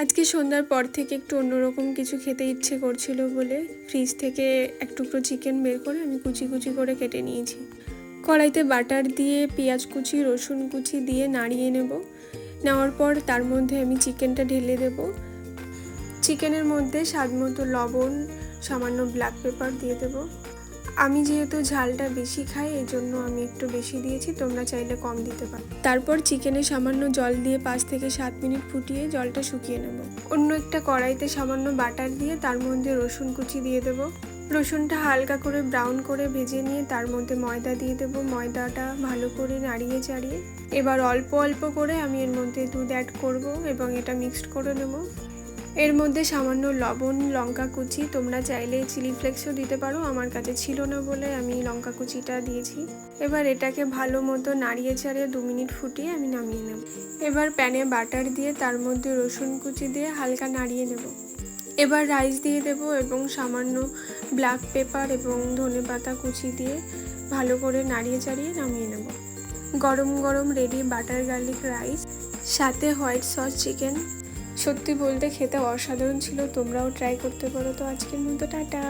আজকে সন্ধ্যার পর থেকে একটু অন্যরকম কিছু খেতে ইচ্ছে করছিল বলে ফ্রিজ থেকে এক টুকরো চিকেন বের করে আমি কুচি কুচি করে কেটে নিয়েছি। কড়াইতে বাটার দিয়ে পেঁয়াজ কুচি রসুন কুচি দিয়ে নাড়িয়ে নেওয়ার পর তার মধ্যে আমি চিকেনটা ঢেলে দেব। চিকেনের মধ্যে স্বাদ মতো লবণ, সামান্য ব্ল্যাক পেপার দিয়ে দেব। আমি যেহেতু ঝালটা বেশি খাই এই জন্য আমি একটু বেশি দিয়েছি, তোমরা চাইলে কম দিতে পারো। তারপর চিকেনে সামান্য জল দিয়ে 5 থেকে 7 মিনিট ফুটিয়ে জলটা শুকিয়ে নেব। অন্য একটা কড়াইতে সামান্য বাটার দিয়ে তার মধ্যে রসুন কুচি দিয়ে দেব। রসুনটা হালকা করে ব্রাউন করে ভেজে নিয়ে তার মধ্যে ময়দা দিয়ে দেব। ময়দাটা ভালো করে নাড়িয়ে চাড়িয়ে এবার অল্প অল্প করে আমি এর মধ্যে দুধ অ্যাড করব এবং এটা মিক্সড করে নেব। এর মধ্যে সামান্য লবণ, লঙ্কা কুচি, তোমরা চাইলে চিলি ফ্লেক্সও দিতে পারো, আমার কাছে ছিল না বলে আমি লঙ্কা কুচিটা দিয়েছি। এবার এটাকে ভালো মতো নাড়িয়ে চাড়িয়ে 2 মিনিট ফুটিয়ে আমি নামিয়ে নেব। এবার প্যানে বাটার দিয়ে তার মধ্যে রসুন কুচি দিয়ে হালকা নাড়িয়ে নেব। এবার রাইস দিয়ে দেব এবং সামান্য ব্ল্যাক পেপার এবং ধনেপাতা কুচি দিয়ে ভালো করে নাড়িয়ে চাড়িয়ে নামিয়ে নেব। গরম গরম রেডি বাটার গার্লিক রাইস, সাথে হোয়াইট সস চিকেন। সত্যি বলতে খেতে অসাধারণ ছিল, তোমরাও ট্রাই করতে পারো। তো আজকের মতো টাটা।